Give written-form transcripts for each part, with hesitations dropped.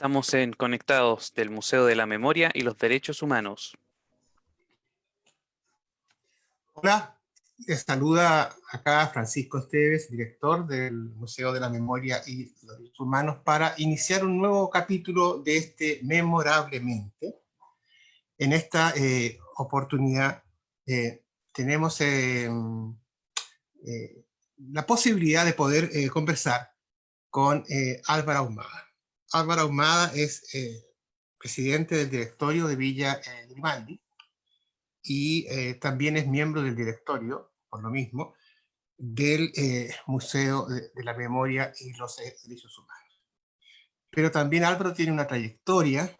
Estamos en Conectados del Museo de la Memoria y los Derechos Humanos. Hola, les saluda acá Francisco Esteves, director del Museo de la Memoria y los Derechos Humanos, para iniciar un nuevo capítulo de este Memorablemente. En esta oportunidad tenemos la posibilidad de poder conversar con Álvaro Ahumada. Álvaro Ahumada es presidente del directorio de Villa Grimaldi, y también es miembro del directorio, por lo mismo, del Museo de la Memoria y los Derechos Humanos. Pero también Álvaro tiene una trayectoria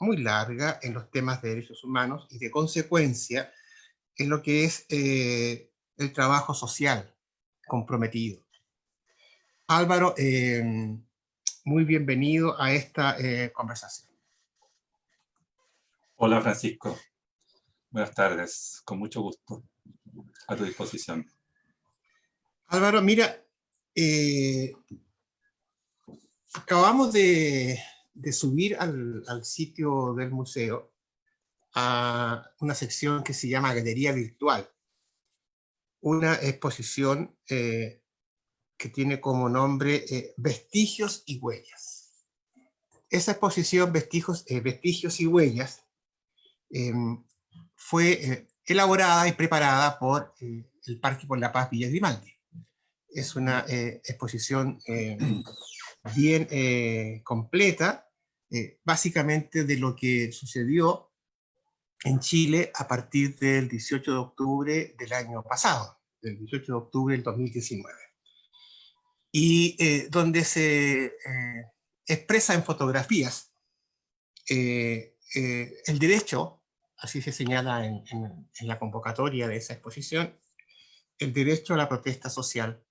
muy larga en los temas de derechos humanos y de consecuencia en lo que es el trabajo social comprometido. Álvaro, muy bienvenido a esta conversación. Hola Francisco, buenas tardes, con mucho gusto, a tu disposición. Álvaro, mira, acabamos de subir al sitio del museo a una sección que se llama Galería Virtual, una exposición que tiene como nombre Vestigios y Huellas. Esa exposición, Vestigios y Huellas, fue elaborada y preparada por el Parque por la Paz Villa Grimaldi. Es una exposición bien completa, básicamente de lo que sucedió en Chile a partir del 18 de octubre del año pasado, del 18 de octubre del 2019. Y donde se expresa en fotografías el derecho, así se señala en la convocatoria de esa exposición, el derecho a la protesta social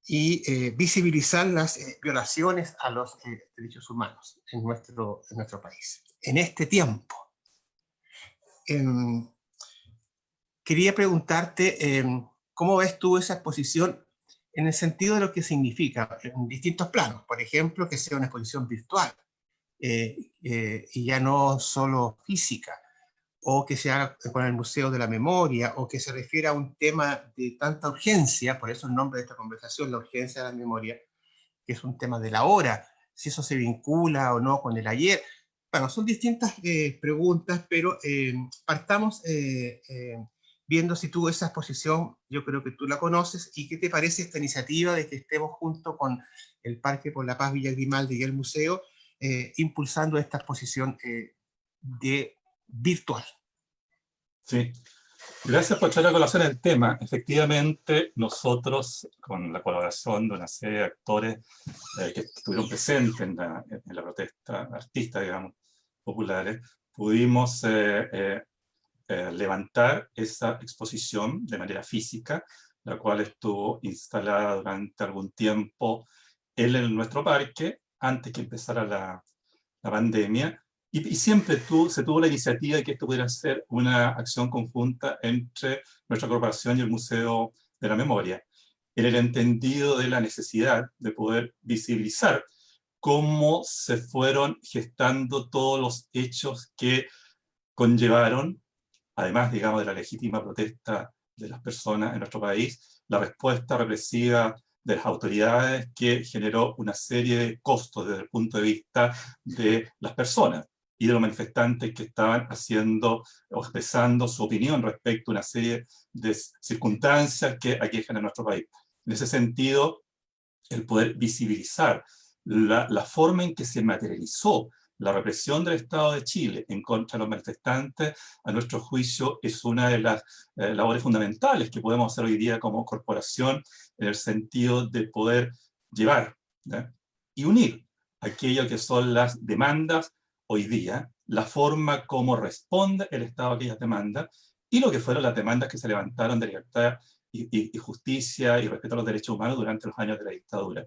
y visibilizar las violaciones a los derechos humanos en nuestro país. En este tiempo, quería preguntarte cómo ves tú esa exposición en el sentido de lo que significa en distintos planos. Por ejemplo, que sea una exposición virtual y ya no solo física, o que sea con el Museo de la Memoria, o que se refiera a un tema de tanta urgencia, por eso el nombre de esta conversación, la urgencia de la memoria, que es un tema de la hora, si eso se vincula o no con el ayer. Bueno, son distintas preguntas, pero partamos viendo si tú esa exposición, yo creo que tú la conoces, y qué te parece esta iniciativa de que estemos junto con el Parque por la Paz Villa Grimaldi y el museo, impulsando esta exposición de virtual. Sí, gracias por traer a colación el tema. Efectivamente, nosotros, con la colaboración de una serie de actores que estuvieron presentes en la protesta, artistas, digamos, populares, pudimos levantar esa exposición de manera física, la cual estuvo instalada durante algún tiempo en nuestro parque, antes que empezara la pandemia, y siempre se tuvo la iniciativa de que esto pudiera ser una acción conjunta entre nuestra corporación y el Museo de la Memoria, en el entendido de la necesidad de poder visibilizar cómo se fueron gestando todos los hechos que conllevaron, además, digamos, de la legítima protesta de las personas en nuestro país, la respuesta represiva de las autoridades que generó una serie de costos desde el punto de vista de las personas y de los manifestantes que estaban haciendo o expresando su opinión respecto a una serie de circunstancias que aquejan a nuestro país. En ese sentido, el poder visibilizar la forma en que se materializó la represión del Estado de Chile en contra de los manifestantes, a nuestro juicio, es una de las labores fundamentales que podemos hacer hoy día como corporación, en el sentido de poder llevar, ¿ya?, y unir aquello que son las demandas hoy día, la forma como responde el Estado a aquellas demandas, y lo que fueron las demandas que se levantaron de libertad y justicia y respeto a los derechos humanos durante los años de la dictadura.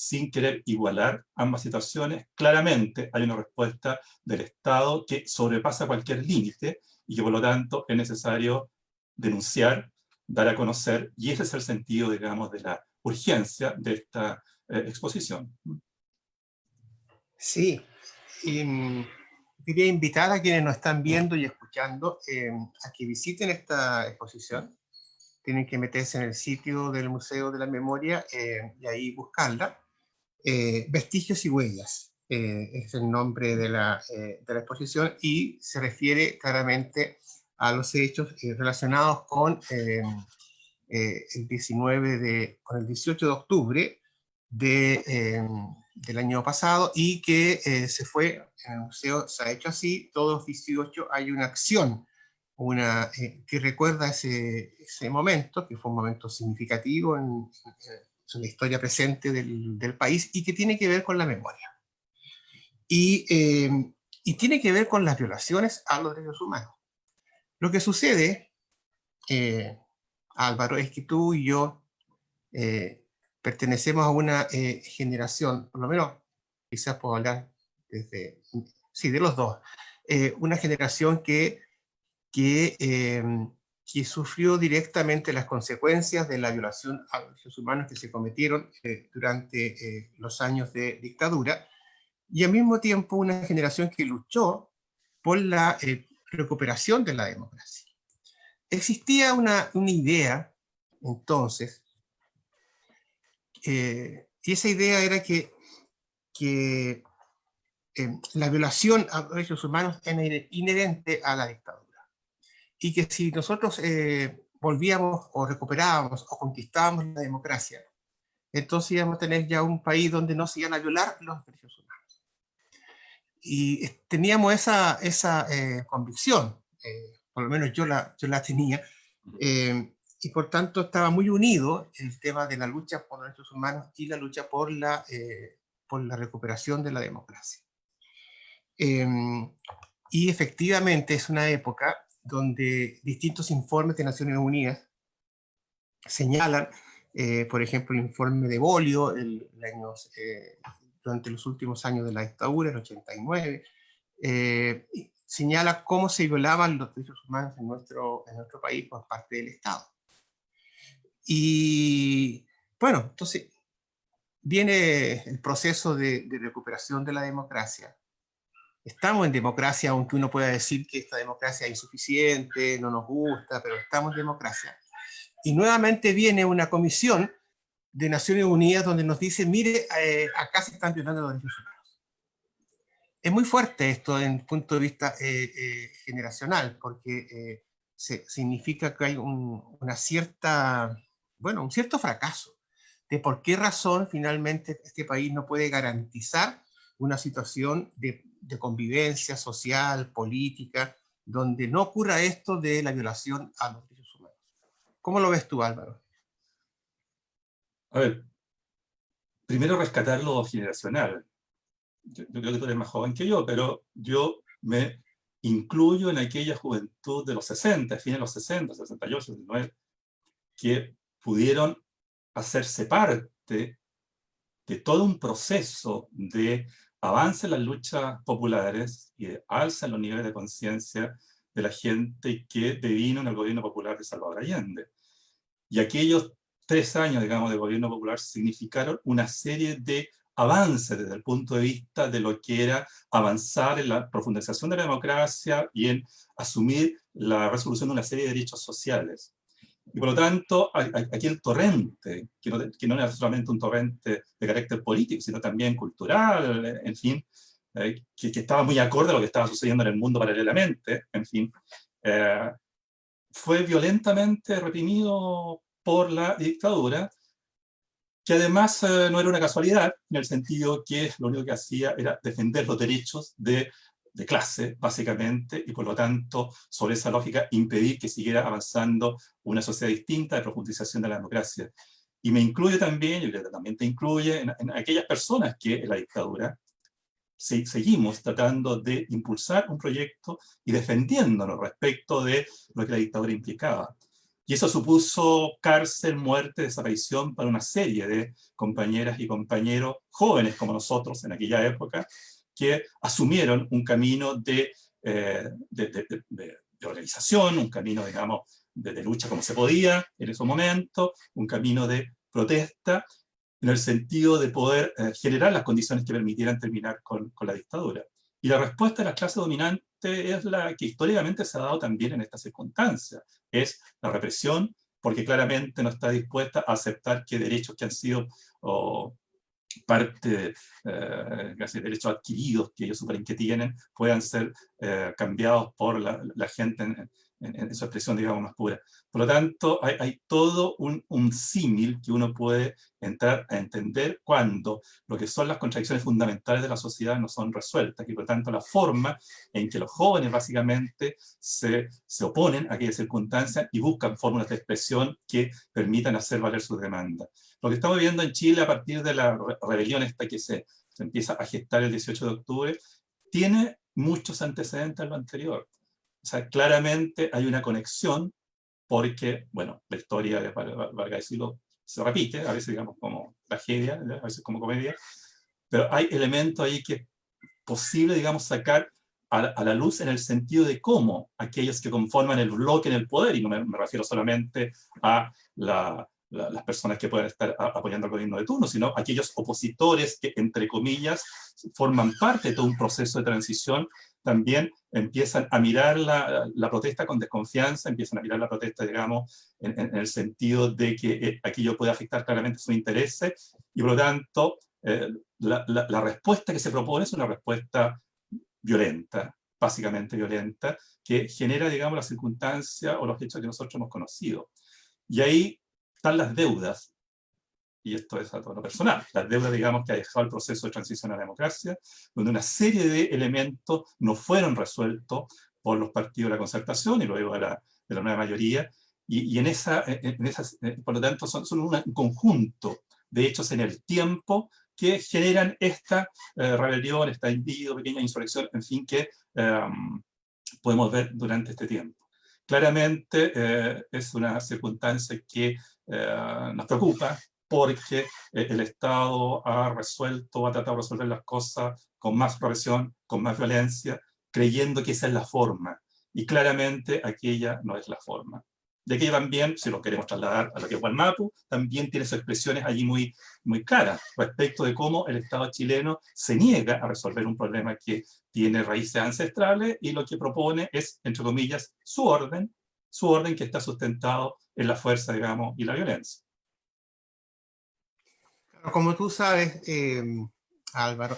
Sin querer igualar ambas situaciones, claramente hay una respuesta del Estado que sobrepasa cualquier límite y que por lo tanto es necesario denunciar, dar a conocer, y ese es el sentido, digamos, de la urgencia de esta exposición. Sí, y, quería invitar a quienes nos están viendo y escuchando a que visiten esta exposición. Tienen que meterse en el sitio del Museo de la Memoria y ahí buscarla. Vestigios y huellas es el nombre de la exposición y se refiere claramente a los hechos relacionados con con el 18 de octubre del año pasado y que se fue, en el museo se ha hecho así, todos los 18 hay una acción que recuerda ese momento, que fue un momento significativo en la historia presente del país y que tiene que ver con la memoria. Y tiene que ver con las violaciones a los derechos humanos. Lo que sucede, Álvaro, es que tú y yo eh, pertenecemos a una generación, por lo menos quizás puedo hablar desde, sí, de los dos, una generación que, eh, que sufrió directamente las consecuencias de la violación a los derechos humanos que se cometieron durante los años de dictadura, y al mismo tiempo una generación que luchó por la recuperación de la democracia. Existía una idea entonces, y esa idea era que la violación a los derechos humanos era inherente a la dictadura. Y que si nosotros volvíamos o recuperábamos o conquistábamos la democracia, entonces íbamos a tener ya un país donde no se iban a violar los derechos humanos. Y teníamos esa convicción, por lo menos yo la tenía, y por tanto estaba muy unido el tema de la lucha por los derechos humanos y la lucha por la recuperación de la democracia. Y efectivamente es una época donde distintos informes de Naciones Unidas señalan, por ejemplo, el informe de Bolio durante los últimos años de la dictadura, el 89, señala cómo se violaban los derechos humanos en nuestro país por parte del Estado. Y bueno, entonces viene el proceso de recuperación de la democracia. Estamos en democracia, aunque uno pueda decir que esta democracia es insuficiente, no nos gusta, pero estamos en democracia. Y nuevamente viene una comisión de Naciones Unidas donde nos dice, mire, acá se están violando los derechos humanos. Es muy fuerte esto desde el punto de vista generacional, porque significa que hay un cierto fracaso de por qué razón finalmente este país no puede garantizar una situación de convivencia social, política, donde no ocurra esto de la violación a los derechos humanos. ¿Cómo lo ves tú, Álvaro? A ver, primero rescatar lo generacional. Yo creo que tú eres más joven que yo, pero yo me incluyo en aquella juventud de los 60, fines de los 60, 68, 69, que pudieron hacerse parte de todo un proceso de avance en las luchas populares y de alza en los niveles de conciencia de la gente que devino en el gobierno popular de Salvador Allende. Y aquellos 3 años, digamos, de gobierno popular significaron una serie de avances desde el punto de vista de lo que era avanzar en la profundización de la democracia y en asumir la resolución de una serie de derechos sociales. Y por lo tanto, aquí el torrente, que no era solamente un torrente de carácter político, sino también cultural, en fin, que estaba muy acorde a lo que estaba sucediendo en el mundo paralelamente, en fin, fue violentamente reprimido por la dictadura, que además no era una casualidad, en el sentido que lo único que hacía era defender los derechos de clase, básicamente, y por lo tanto, sobre esa lógica, impedir que siguiera avanzando una sociedad distinta de profundización de la democracia. Y me incluye también, y también te incluye, en aquellas personas que en la dictadura seguimos tratando de impulsar un proyecto y defendiéndonos respecto de lo que la dictadura implicaba. Y eso supuso cárcel, muerte, desaparición para una serie de compañeras y compañeros jóvenes como nosotros en aquella época, que asumieron un camino de organización, un camino, digamos, de lucha como se podía en ese momento, un camino de protesta, en el sentido de poder generar las condiciones que permitieran terminar con la dictadura. Y la respuesta de la clase dominante es la que históricamente se ha dado también en estas circunstancias, es la represión, porque claramente no está dispuesta a aceptar que derechos que han sido parte, casi derechos adquiridos que ellos suponen que tienen, puedan ser cambiados por la gente en su expresión, digamos, más pura. Por lo tanto, hay todo un símil que uno puede entrar a entender cuando lo que son las contradicciones fundamentales de la sociedad no son resueltas, y por lo tanto la forma en que los jóvenes básicamente se oponen a aquellas circunstancias y buscan fórmulas de expresión que permitan hacer valer sus demandas. Lo que estamos viendo en Chile a partir de la rebelión esta que se empieza a gestar el 18 de octubre, tiene muchos antecedentes a lo anterior. O sea, claramente hay una conexión porque, bueno, la historia de valga decirlo, se repite, a veces digamos como tragedia, a veces como comedia, pero hay elementos ahí que es posible, digamos, sacar a la luz en el sentido de cómo aquellos que conforman el bloque en el poder, y no me refiero solamente a las personas que pueden estar apoyando al gobierno de turno, sino aquellos opositores que, entre comillas, forman parte de todo un proceso de transición, también empiezan a mirar la protesta con desconfianza, empiezan a mirar la protesta, digamos, en el sentido de que aquello puede afectar claramente sus intereses, y por lo tanto, la respuesta que se propone es una respuesta violenta, básicamente violenta, que genera, digamos, las circunstancias o los hechos que nosotros hemos conocido. Y ahí están las deudas, y esto es a todo lo personal, las deudas, digamos, que ha dejado el proceso de transición a la democracia, donde una serie de elementos no fueron resueltos por los partidos de la concertación y luego de la nueva mayoría, y por lo tanto son un conjunto de hechos en el tiempo que generan esta rebelión, esta envidia, pequeña insurrección, en fin, que podemos ver durante este tiempo. Claramente es una circunstancia que nos preocupa, porque el Estado ha tratado de resolver las cosas con más represión, con más violencia, creyendo que esa es la forma. Y claramente aquella no es la forma. De aquello también, si lo queremos trasladar a lo que es Wallmapu, también tiene sus expresiones allí muy, muy claras respecto de cómo el Estado chileno se niega a resolver un problema que tiene raíces ancestrales y lo que propone es, entre comillas, su orden que está sustentado en la fuerza, digamos, y la violencia. Como tú sabes, Álvaro,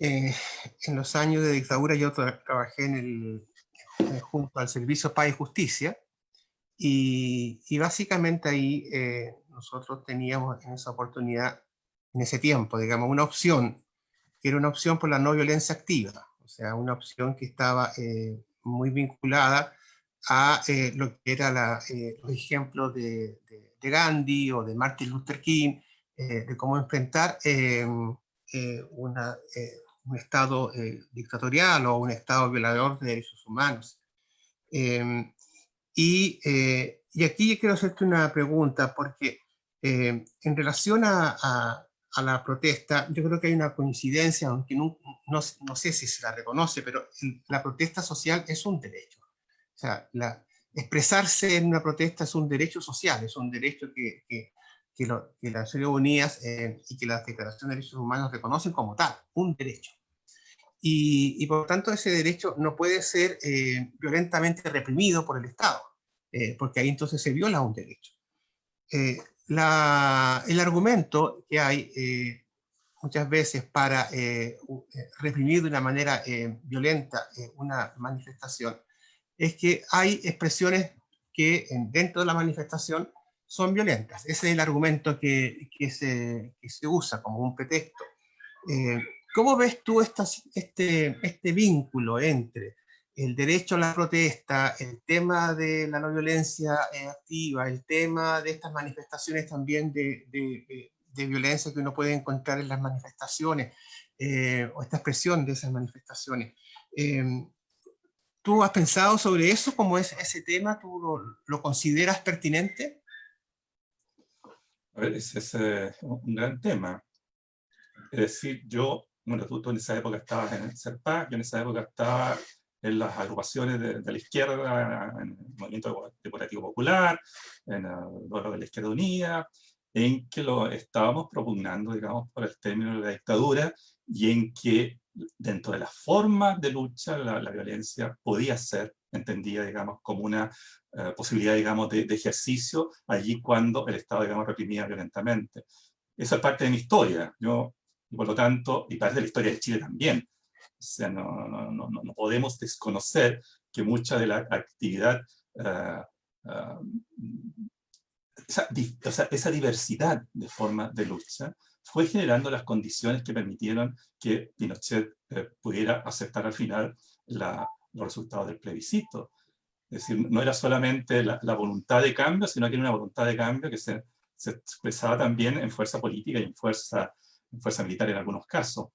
en los años de dictadura yo trabajé junto al Servicio Paz y Justicia, y básicamente ahí nosotros teníamos en esa oportunidad, en ese tiempo, digamos, una opción, que era una opción por la no violencia activa, o sea, una opción que estaba muy vinculada a lo que eran los ejemplos de Gandhi o de Martin Luther King, de cómo enfrentar un Estado dictatorial o un Estado violador de derechos humanos. Y aquí yo quiero hacerte una pregunta, porque en relación a la protesta, yo creo que hay una coincidencia, aunque no sé si se la reconoce, pero la protesta social es un derecho. O sea, expresarse en una protesta es un derecho social, es un derecho que las Naciones Unidas y que las declaraciones de derechos humanos reconocen como tal, un derecho. Y por lo tanto ese derecho no puede ser violentamente reprimido por el Estado, porque ahí entonces se viola un derecho. El argumento que hay muchas veces para reprimir de una manera violenta una manifestación es que hay expresiones que dentro de la manifestación son violentas. Ese es el argumento que se usa como un pretexto. ¿Cómo ves tú este vínculo entre el derecho a la protesta, el tema de la no violencia activa, el tema de estas manifestaciones también de violencia que uno puede encontrar en las manifestaciones, o esta expresión de esas manifestaciones? ¿Tú has pensado sobre eso? ¿Cómo es ese tema? ¿Tú lo consideras pertinente? A ver, ese es un gran tema. Es decir, bueno, tú en esa época estabas en el CERPAC, yo en esa época estaba en las agrupaciones de la izquierda, en el Movimiento Democrático Popular, luego de la Izquierda Unida, en que lo estábamos propugnando, digamos, por el término de la dictadura, y en que dentro de las formas de lucha la violencia podía ser entendida, digamos, como una posibilidad, digamos, de ejercicio allí cuando el Estado, digamos, reprimía violentamente. Eso es parte de mi historia, yo, y por lo tanto, y parte de la historia de Chile también. O sea, no podemos desconocer que mucha de la actividad, esa diversidad de formas de lucha fue generando las condiciones que permitieron que Pinochet pudiera aceptar al final los resultados del plebiscito. Es decir, no era solamente la voluntad de cambio, sino que era una voluntad de cambio que se expresaba también en fuerza política y en fuerza militar en algunos casos.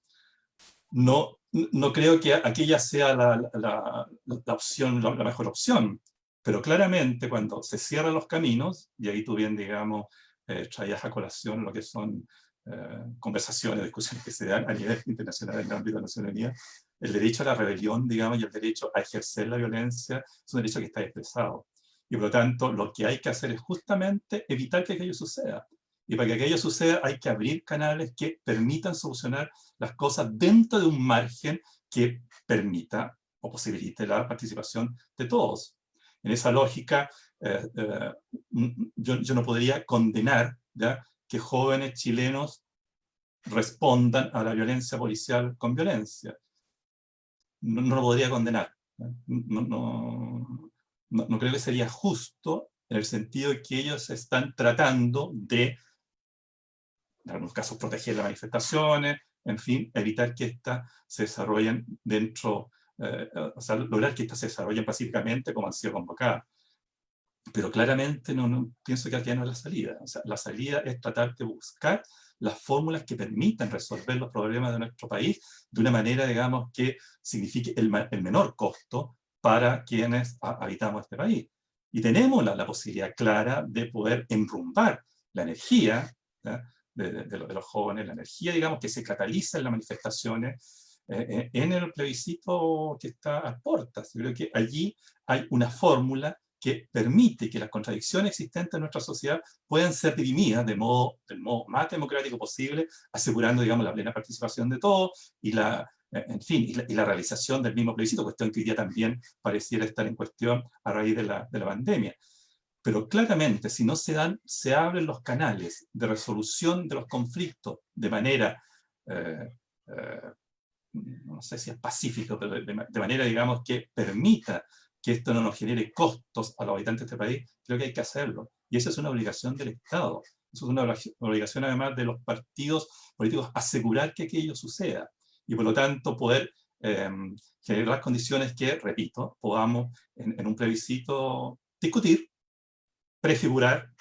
No creo que aquella sea la opción, la mejor opción, pero claramente cuando se cierran los caminos, y ahí tú bien, digamos, traías a colación lo que son conversaciones, discusiones que se dan a nivel internacional en el ámbito de la Naciones Unidas, el derecho a la rebelión, digamos, y el derecho a ejercer la violencia es un derecho que está expresado. Y por lo tanto, lo que hay que hacer es justamente evitar que aquello suceda. Y para que aquello suceda hay que abrir canales que permitan solucionar las cosas dentro de un margen que permita o posibilite la participación de todos. En esa lógica, yo no podría condenar, ¿ya?, que jóvenes chilenos respondan a la violencia policial con violencia. No lo podría condenar. No creo que sería justo en el sentido de que ellos están tratando de, en algunos casos, proteger las manifestaciones, en fin, evitar que éstas se desarrollen dentro, o sea, lograr que éstas se desarrollen pacíficamente como han sido convocadas. Pero claramente pienso que aquí no es la salida. O sea, la salida es tratar de buscar las fórmulas que permitan resolver los problemas de nuestro país de una manera, digamos, que signifique el menor costo para quienes habitamos este país. Y tenemos la posibilidad clara de poder enrumbar la energía, ¿ya?, de los jóvenes, la energía, digamos, que se cataliza en las manifestaciones, en el plebiscito que está a puertas. Yo creo que allí hay una fórmula que permite que las contradicciones existentes en nuestra sociedad puedan ser dirimidas del modo más democrático posible, asegurando, digamos, la plena participación de todos y en fin, y la realización del mismo plebiscito, cuestión que hoy día también pareciera estar en cuestión a raíz de la pandemia. Pero claramente, si no se abren los canales de resolución de los conflictos de manera, no sé si es pacífico, pero de manera, digamos, que permita que esto no nos genere costos a los habitantes de este país, creo que hay que hacerlo. Y esa es una obligación del Estado. Eso es una obligación, además, de los partidos políticos, asegurar que aquello suceda. Y por lo tanto, poder generar las condiciones que, repito, podamos en un plebiscito discutir, prefigurar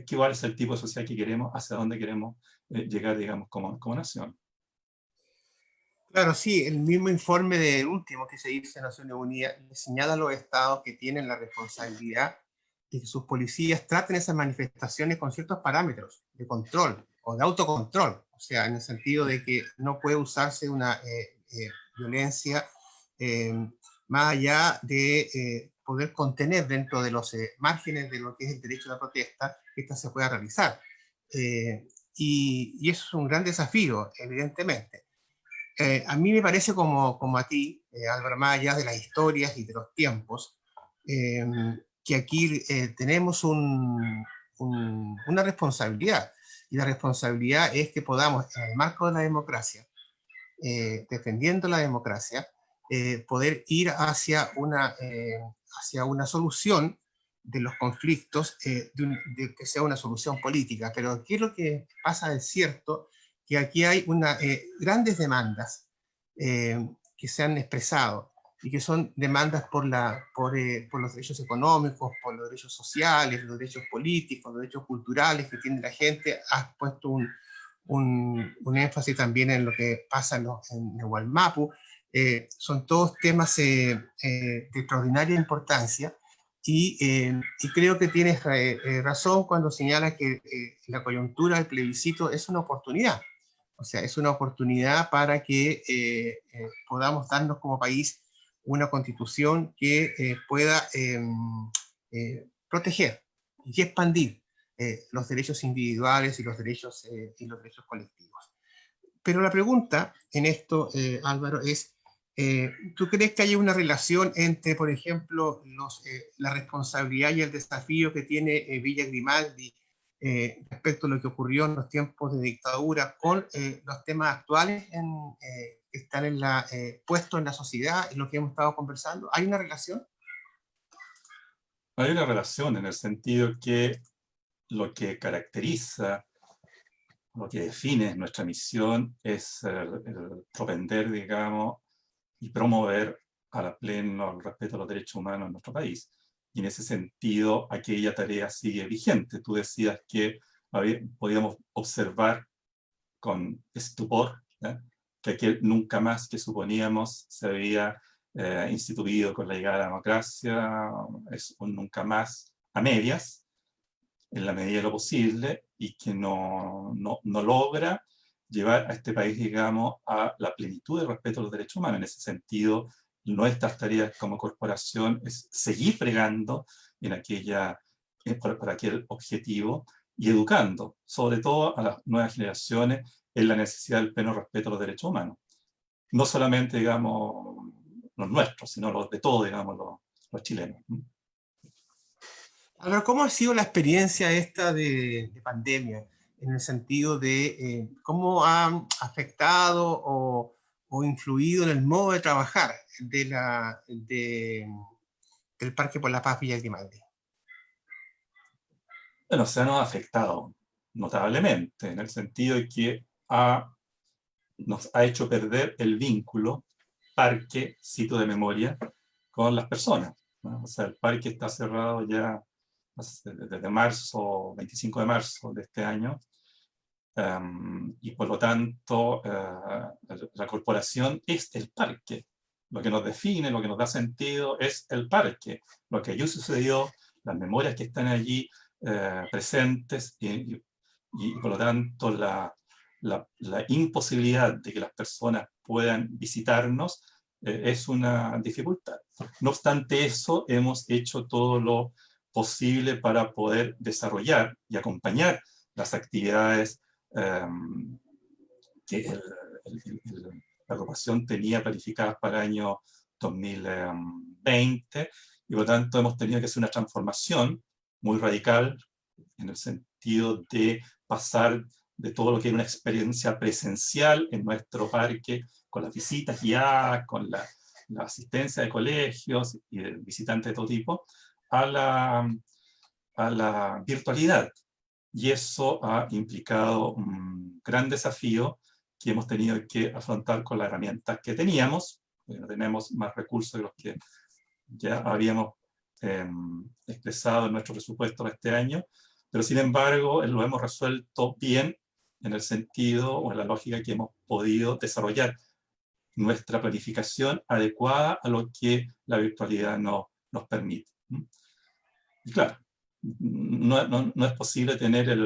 cuál es el tipo de sociedad que queremos, hacia dónde queremos llegar, digamos, como nación. Claro, sí, el mismo informe del último que se hizo en Naciones Unidas señala a los estados que tienen la responsabilidad de que sus policías traten esas manifestaciones con ciertos parámetros de control o de autocontrol, o sea, en el sentido de que no puede usarse una violencia más allá de poder contener dentro de los márgenes de lo que es el derecho a la protesta, que ésta se pueda realizar. Y eso es un gran desafío, evidentemente. A mí me parece como a ti, Álvaro, más allá de las historias y de los tiempos, que aquí tenemos una responsabilidad, y la responsabilidad es que podamos, en el marco de la democracia, defendiendo la democracia, poder ir hacia una solución de los conflictos, de que sea una solución política. Pero aquí lo que pasa es cierto, que aquí hay grandes demandas que se han expresado y que son demandas por los derechos económicos, por los derechos sociales, los derechos políticos, los derechos culturales que tiene la gente. Has puesto un énfasis también en lo que pasa en Wallmapu. Son todos temas de extraordinaria importancia, y creo que tienes razón cuando señalas que la coyuntura del plebiscito es una oportunidad. O sea, es una oportunidad para que podamos darnos como país una constitución que pueda proteger y expandir los derechos individuales y los derechos colectivos. Pero la pregunta en esto, Álvaro, es, ¿tú crees que hay una relación entre, por ejemplo, la responsabilidad y el desafío que tiene Villa Grimaldi respecto a lo que ocurrió en los tiempos de dictadura con los temas actuales que están puestos en la sociedad, en lo que hemos estado conversando? ¿Hay una relación? Hay una relación en el sentido que lo que caracteriza, lo que define nuestra misión es el propender, digamos, y promover a la pleno el respeto a los derechos humanos en nuestro país. Y en ese sentido, aquella tarea sigue vigente. Tú decías que podíamos observar con estupor, ¿eh?, que aquel nunca más que suponíamos se había instituido con la llegada de la democracia es un nunca más a medias, en la medida de lo posible, y que no logra llevar a este país, digamos, a la plenitud del respeto a los derechos humanos. En ese sentido, nuestras tareas como corporación es seguir pregando en por aquel objetivo y educando, sobre todo a las nuevas generaciones, en la necesidad del pleno respeto a los derechos humanos. No solamente, digamos, los nuestros, sino los de todos, digamos, los chilenos. Ahora, ¿cómo ha sido la experiencia esta de pandemia? En el sentido de cómo ha afectado o influido en el modo de trabajar del Parque por la Paz Villa Grimaldi. Bueno, se nos ha afectado notablemente, en el sentido de que nos ha hecho perder el vínculo parque, sitio de memoria, con las personas, ¿no? O sea, el parque está cerrado ya desde marzo, 25 de marzo de este año, y por lo tanto la corporación es el parque. Lo que nos define, lo que nos da sentido es el parque. Lo que allí sucedió, las memorias que están allí presentes, y por lo tanto la imposibilidad de que las personas puedan visitarnos es una dificultad. No obstante eso, hemos hecho todo lo posible para poder desarrollar y acompañar las actividades que la agrupación tenía planificadas para el año 2020, y por lo tanto hemos tenido que hacer una transformación muy radical en el sentido de pasar de todo lo que era una experiencia presencial en nuestro parque, con las visitas guiadas, con la asistencia de colegios y de visitantes de todo tipo, a la virtualidad. Y eso ha implicado un gran desafío que hemos tenido que afrontar con las herramientas que teníamos. No tenemos más recursos de los que ya habíamos expresado en nuestro presupuesto de este año, pero sin embargo lo hemos resuelto bien en el sentido o en la lógica que hemos podido desarrollar nuestra planificación adecuada a lo que la virtualidad nos permite. Y claro, no es posible tener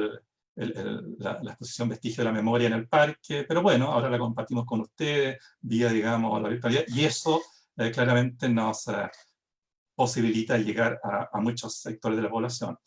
la exposición Vestigio de la Memoria en el parque, pero bueno, ahora la compartimos con ustedes vía, digamos, la virtualidad, y eso claramente nos posibilita llegar a muchos sectores de la población.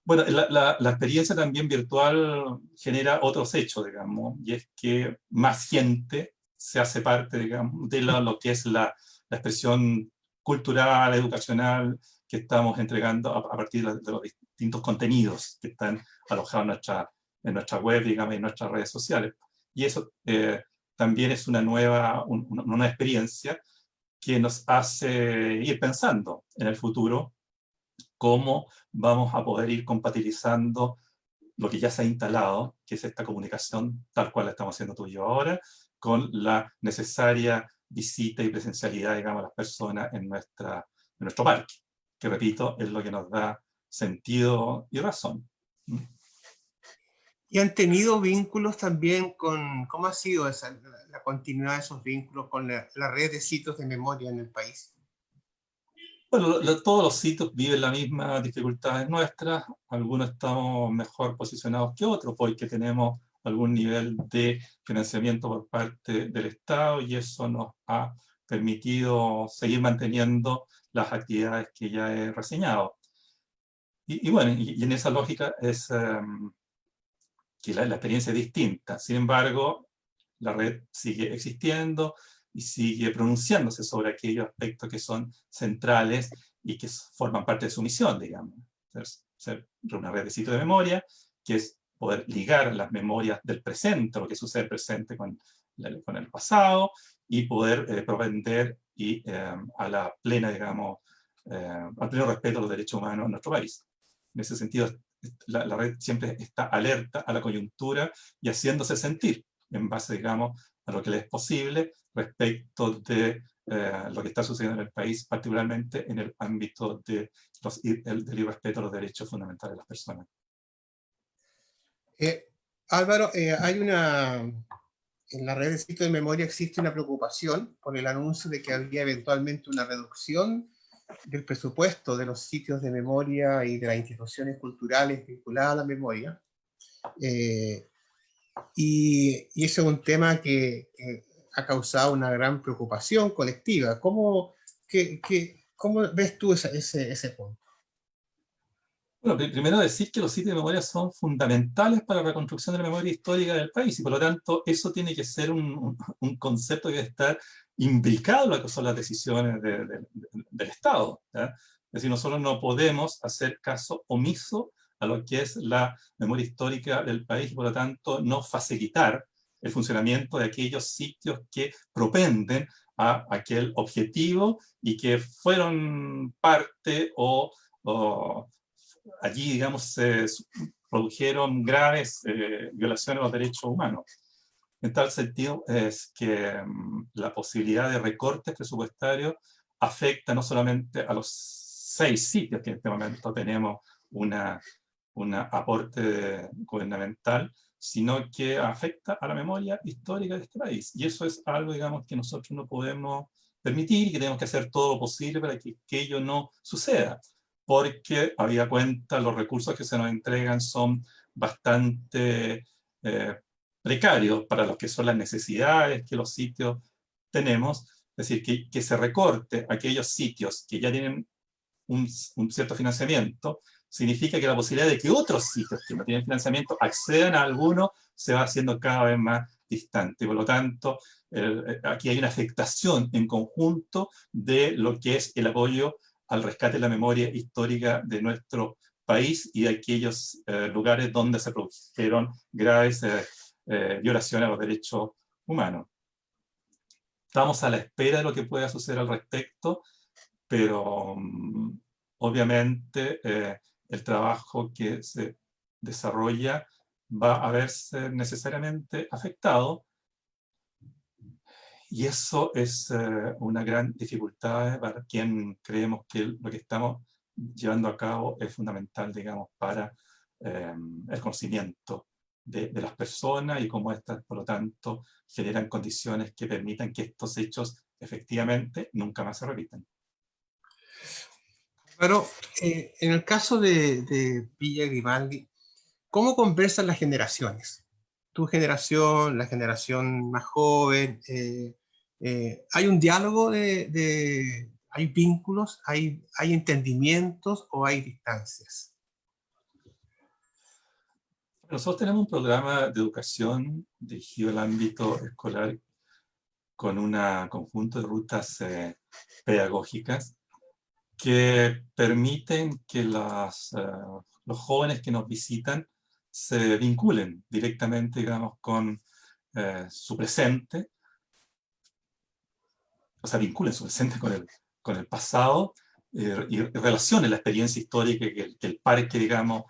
Bueno, la experiencia también virtual genera otros hechos, digamos, y es que más gente se hace parte, digamos, de lo que es la expresión cultural, educacional, que estamos entregando a partir de los distintos contenidos que están alojados en nuestra web, digamos, y en nuestras redes sociales. Y eso también es una nueva experiencia que nos hace ir pensando en el futuro cómo vamos a poder ir compatibilizando lo que ya se ha instalado, que es esta comunicación tal cual la estamos haciendo tú y yo ahora, con la necesaria visita y presencialidad, digamos, a las personas en nuestro parque, que repito, es lo que nos da sentido y razón. ¿Y han tenido vínculos también cómo ha sido la continuidad de esos vínculos con la red de sitios de memoria en el país? Bueno, todos los sitios viven las mismas dificultades nuestras, algunos estamos mejor posicionados que otros porque tenemos algún nivel de financiamiento por parte del Estado, y eso nos ha permitido seguir manteniendo las actividades que ya he reseñado. Y bueno, y en esa lógica es que la experiencia es distinta. Sin embargo, la red sigue existiendo y sigue pronunciándose sobre aquellos aspectos que son centrales y que forman parte de su misión, digamos. Ser una red de sitios de memoria, que es poder ligar las memorias del presente, lo que sucede en el presente con el pasado, y poder propender a la plena, digamos, al pleno respeto a los derechos humanos en nuestro país. En ese sentido, la red siempre está alerta a la coyuntura y haciéndose sentir en base, digamos, a lo que le es posible respecto de lo que está sucediendo en el país, particularmente en el ámbito del irrespeto a los derechos fundamentales de las personas. Álvaro, en la red de sitios de memoria existe una preocupación por el anuncio de que había eventualmente una reducción del presupuesto de los sitios de memoria y de las instituciones culturales vinculadas a la memoria. Y ese es un tema que ha causado una gran preocupación colectiva. ¿Cómo ves tú ese punto? Bueno, primero decir que los sitios de memoria son fundamentales para la reconstrucción de la memoria histórica del país y por lo tanto eso tiene que ser un concepto que debe estar imbricado en lo que son las decisiones del Estado, ¿ya? Es decir, nosotros no podemos hacer caso omiso a lo que es la memoria histórica del país y por lo tanto no facilitar el funcionamiento de aquellos sitios que propenden a aquel objetivo y que fueron parte allí, digamos, se produjeron graves violaciones a los derechos humanos. En tal sentido es que la posibilidad de recortes presupuestarios afecta no solamente a los 6 sitios que en este momento tenemos un aporte gubernamental, sino que afecta a la memoria histórica de este país. Y eso es algo, digamos, que nosotros no podemos permitir y que tenemos que hacer todo lo posible para que ello no suceda. Porque, habida cuenta, los recursos que se nos entregan son bastante precarios para lo que son las necesidades que los sitios tenemos. Es decir, que se recorte aquellos sitios que ya tienen un cierto financiamiento, significa que la posibilidad de que otros sitios que no tienen financiamiento accedan a alguno se va haciendo cada vez más distante. Por lo tanto, aquí hay una afectación en conjunto de lo que es el apoyo al rescate de la memoria histórica de nuestro país y de aquellos lugares donde se produjeron graves violaciones a los derechos humanos. Estamos a la espera de lo que pueda suceder al respecto, pero obviamente el trabajo que se desarrolla va a verse necesariamente afectado. Y eso es una gran dificultad para quien creemos que lo que estamos llevando a cabo es fundamental, digamos, para el conocimiento de las personas y cómo estas, por lo tanto, generan condiciones que permitan que estos hechos efectivamente nunca más se repitan. Pero en el caso de Villa Grimaldi, ¿cómo conversan las generaciones? Tu generación, la generación más joven, ¿hay un diálogo hay vínculos, hay entendimientos o hay distancias? Nosotros tenemos un programa de educación dirigido al ámbito escolar con un conjunto de rutas pedagógicas que permiten que los jóvenes que nos visitan se vinculen directamente, digamos, con su presente, o sea, vinculen su presente con el pasado y relacionen la experiencia histórica que el parque, digamos,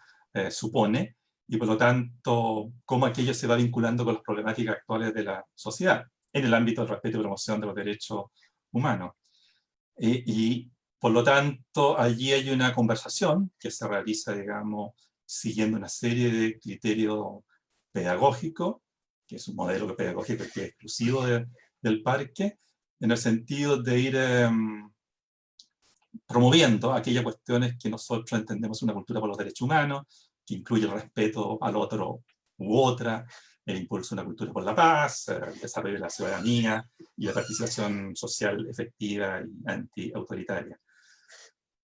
supone, y por lo tanto, cómo aquello se va vinculando con las problemáticas actuales de la sociedad, en el ámbito del respeto y promoción de los derechos humanos. Y por lo tanto, allí hay una conversación que se realiza, digamos, siguiendo una serie de criterios pedagógicos, que es un modelo pedagógico que es exclusivo del parque, en el sentido de ir promoviendo aquellas cuestiones que nosotros entendemos una cultura por los derechos humanos, que incluye el respeto al otro u otra, el impulso de una cultura por la paz, el desarrollo de la ciudadanía y la participación social efectiva y anti-autoritaria.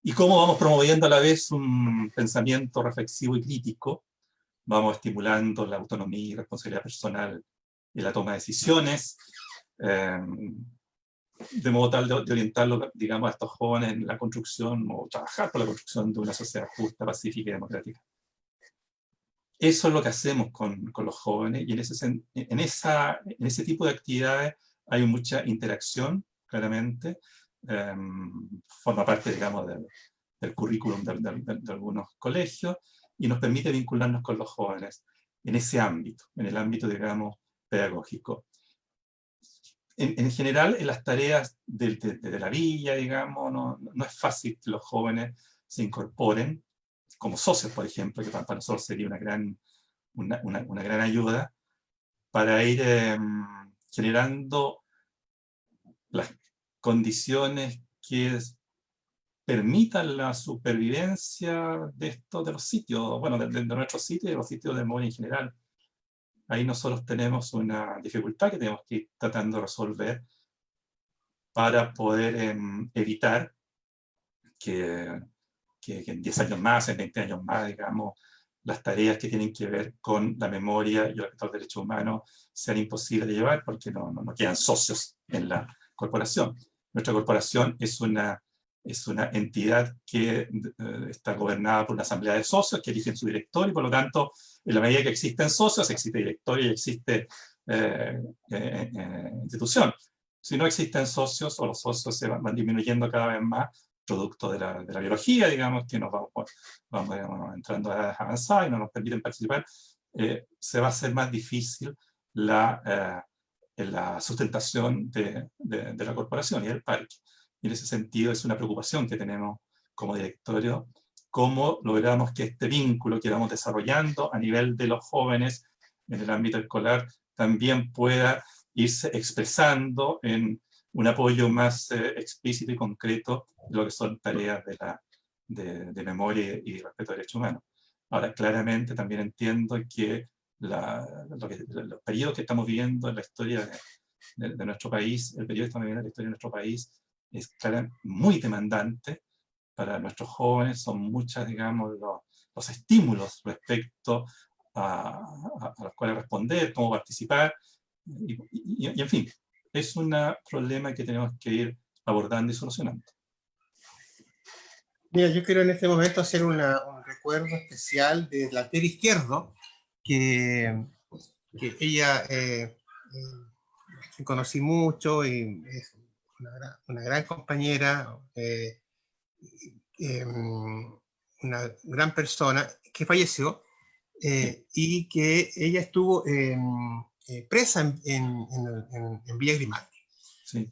Y cómo vamos promoviendo a la vez un pensamiento reflexivo y crítico, vamos estimulando la autonomía y responsabilidad personal en la toma de decisiones, de modo tal de orientarlo, digamos, a estos jóvenes en la construcción, o trabajar por la construcción de una sociedad justa, pacífica y democrática. Eso es lo que hacemos con los jóvenes, y en ese tipo de actividades hay mucha interacción, claramente. Forma parte, digamos, del currículum de algunos colegios, y nos permite vincularnos con los jóvenes en ese ámbito, en el ámbito, digamos, pedagógico. En general, en las tareas de la villa, digamos, no es fácil que los jóvenes se incorporen como socios, por ejemplo, que para nosotros sería una gran ayuda para ir generando las condiciones que permitan la supervivencia de los sitios, bueno, de nuestros sitios y de los sitios de memoria en general. Ahí nosotros tenemos una dificultad que tenemos que ir tratando de resolver para poder evitar que en 10 años más, en 20 años más, digamos, las tareas que tienen que ver con la memoria y el respeto de los derechos humanos sean imposibles de llevar porque no quedan socios en la corporación. Nuestra corporación es una entidad que está gobernada por una asamblea de socios que eligen su director, y por lo tanto, en la medida que existen socios, existe directorio y existe institución. Si no existen socios, o los socios se van disminuyendo cada vez más, producto de la biología, digamos, que nos vamos entrando a edades avanzadas y no nos permiten participar, se va a hacer más difícil la sustentación de la corporación y del parque. Y en ese sentido es una preocupación que tenemos como directorio, cómo logramos que este vínculo que vamos desarrollando a nivel de los jóvenes en el ámbito escolar también pueda irse expresando en un apoyo más explícito y concreto de lo que son tareas de memoria y respeto a derechos humanos. Ahora, claramente también entiendo que los periodos que estamos viviendo en la historia de nuestro país, el periodo que estamos viviendo en la historia de nuestro país, es muy demandante para nuestros jóvenes. Son muchas, digamos, los estímulos respecto a los cuales responder, cómo participar, y en fin, es un problema que tenemos que ir abordando y solucionando. Mira, yo quiero en este momento hacer un recuerdo especial de la Tere Izquierdo, que ella conocí mucho y es una gran compañera, una gran persona que falleció, y que ella estuvo presa en Villa Grimaldi. Sí.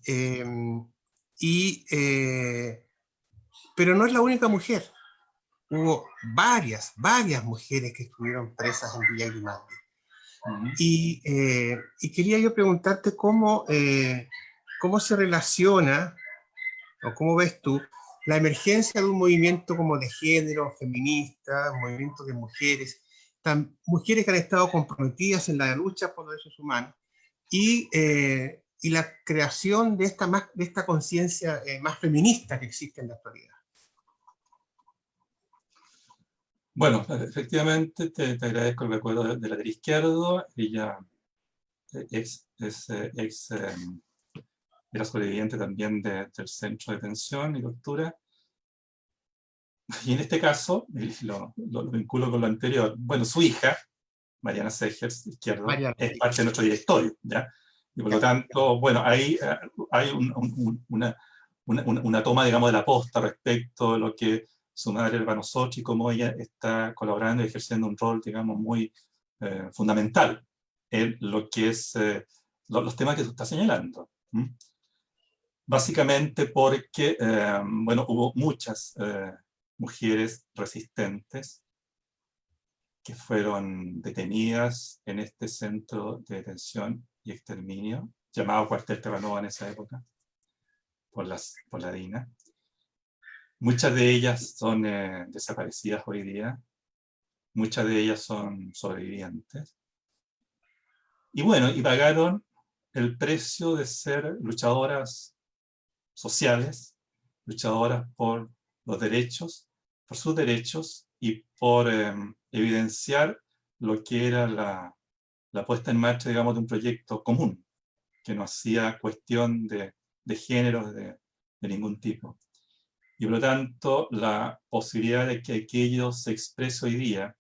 Pero no es la única mujer. Hubo varias mujeres que estuvieron presas en Villa Grimaldi. Y quería yo preguntarte cómo se relaciona, o cómo ves tú, la emergencia de un movimiento como de género, feminista, un movimiento de mujeres, mujeres que han estado comprometidas en la lucha por los derechos humanos, y la creación de esta conciencia más feminista que existe en la actualidad. Bueno, efectivamente, te agradezco el recuerdo de la Tere Izquierdo. Ella era sobreviviente también del centro de detención y tortura. Y en este caso, lo vinculo con lo anterior. Bueno, su hija, Mariana Segers Izquierdo, es parte de nuestro directorio, ¿ya? Y por lo tanto, bueno, ahí hay una toma, digamos, de la posta respecto de lo que su madre era para nosotros y cómo ella está colaborando y ejerciendo un rol, digamos, muy fundamental en lo que es los temas que tú estás señalando. Básicamente porque, bueno, hubo muchas mujeres resistentes que fueron detenidas en este centro de detención y exterminio, llamado Cuartel Terranova en esa época, por la DINA. Muchas de ellas son desaparecidas hoy día, muchas de ellas son sobrevivientes. Y bueno, y pagaron el precio de ser luchadoras sociales, luchadoras por los derechos, por sus derechos y por evidenciar lo que era la puesta en marcha, digamos, de un proyecto común, que no hacía cuestión de géneros de ningún tipo. Y por lo tanto, la posibilidad de que aquello se exprese hoy día,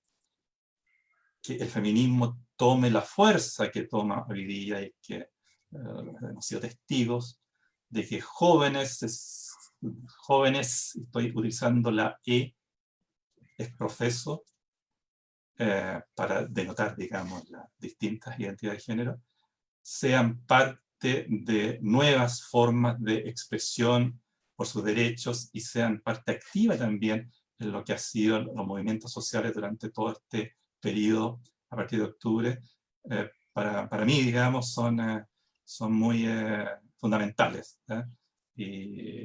que el feminismo tome la fuerza que toma hoy día, y que hemos sido testigos de que jóvenes, estoy utilizando la E, es profeso, para denotar, digamos, las distintas identidades de género, sean parte de nuevas formas de expresión por sus derechos y sean parte activa también en lo que han sido los movimientos sociales durante todo este periodo a partir de octubre. Para mí, digamos, son muy fundamentales, y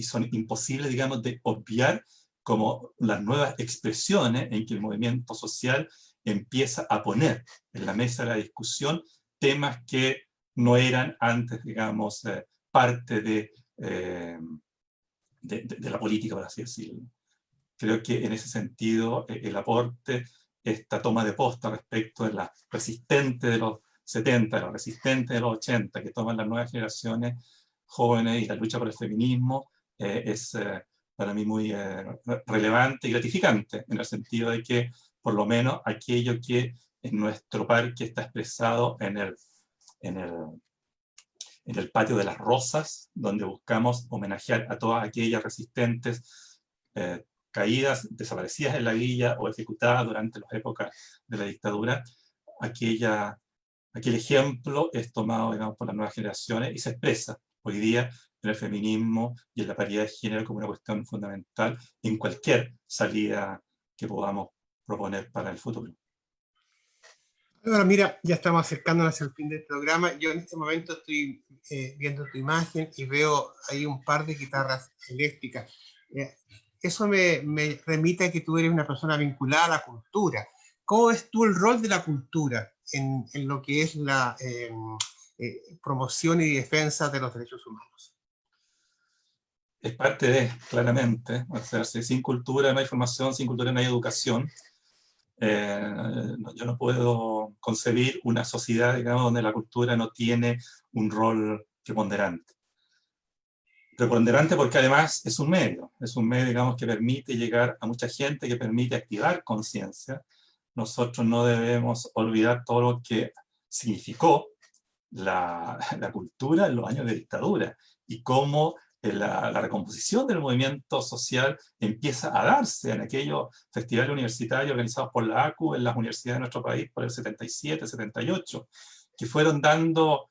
son imposibles, digamos, de obviar como las nuevas expresiones en que el movimiento social empieza a poner en la mesa de la discusión temas que no eran antes, digamos, parte de la política, por así decirlo. Creo que en ese sentido el aporte, esta toma de posta respecto de la resistente de los 70, de la resistente de los 80, que toman las nuevas generaciones jóvenes y la lucha por el feminismo, es para mí muy relevante y gratificante, en el sentido de que por lo menos aquello que en nuestro parque está expresado en el patio de las Rosas, donde buscamos homenajear a todas aquellas resistentes caídas, desaparecidas en la villa o ejecutadas durante las épocas de la dictadura. Aquel ejemplo es tomado, digamos, por las nuevas generaciones y se expresa hoy día en el feminismo y en la paridad de género como una cuestión fundamental en cualquier salida que podamos proponer para el futuro. Ahora, mira, ya estamos acercándonos al fin del programa. Yo en este momento estoy viendo tu imagen y veo ahí un par de guitarras eléctricas. Eso me remite a que tú eres una persona vinculada a la cultura. ¿Cómo ves tú el rol de la cultura en lo que es la promoción y defensa de los derechos humanos? Es parte de, claramente, o sea, sin cultura no hay formación, sin cultura no hay educación. Yo no puedo concebir una sociedad, digamos, donde la cultura no tiene un rol preponderante. Preponderante porque además es un medio, digamos, que permite llegar a mucha gente, que permite activar conciencia. Nosotros no debemos olvidar todo lo que significó la cultura en los años de dictadura, y cómo la recomposición del movimiento social empieza a darse en aquellos festivales universitarios organizados por la ACU en las universidades de nuestro país por el 77, 78, que fueron dando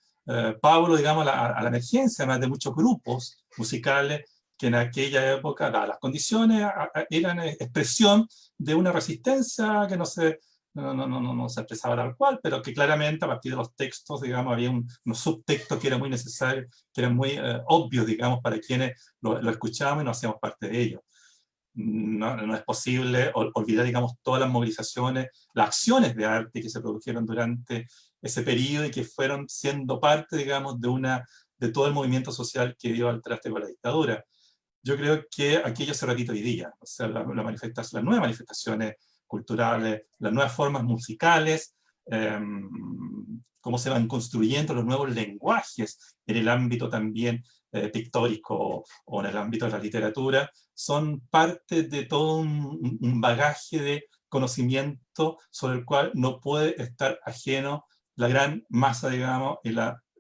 Pablo, digamos, a la emergencia, además de muchos grupos musicales que en aquella época, dadas las condiciones, eran expresión de una resistencia que no se expresaba tal cual, pero que claramente a partir de los textos, digamos, había unos subtextos que eran muy necesarios, que eran muy obvios, digamos, para quienes lo escuchábamos y no hacíamos parte de ello. No es posible olvidar, digamos, todas las movilizaciones, las acciones de arte que se produjeron durante ese periodo y que fueron siendo parte, digamos, de todo el movimiento social que dio al traste con la dictadura. Yo creo que aquello se repite hoy día, o sea, las nuevas manifestaciones culturales, las nuevas formas musicales, cómo se van construyendo los nuevos lenguajes en el ámbito también pictórico o en el ámbito de la literatura, son parte de todo un bagaje de conocimiento sobre el cual no puede estar ajeno la gran masa, digamos, y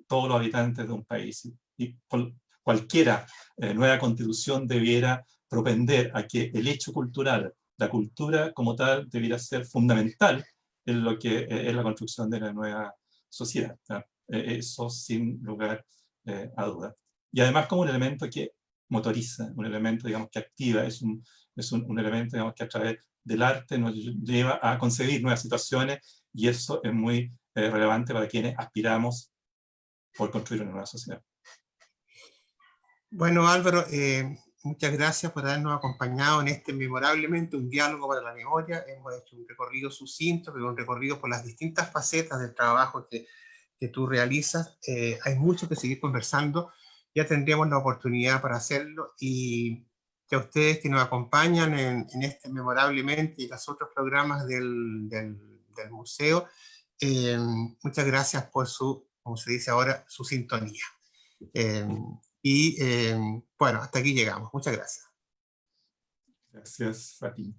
todos los habitantes de un país. Y cualquiera nueva constitución debiera propender a que el hecho cultural, la cultura como tal, debiera ser fundamental en lo que es la construcción de la nueva sociedad. Eso sin lugar a duda. Y además como un elemento que motoriza, un elemento, digamos, que activa, es un elemento, digamos, que a través del arte nos lleva a concebir nuevas situaciones, y eso es muy relevante para quienes aspiramos por construir una nueva sociedad. Bueno, Álvaro, muchas gracias por habernos acompañado en este memorablemente un diálogo para la memoria. Hemos hecho un recorrido sucinto, pero un recorrido por las distintas facetas del trabajo que tú realizas. Hay mucho que seguir conversando. ya tendríamos la oportunidad para hacerlo, y que a ustedes que nos acompañan en este memorablemente y los otros programas del museo, muchas gracias por su, como se dice ahora, su sintonía. Eh, bueno, hasta aquí llegamos. Muchas gracias. Gracias a ti.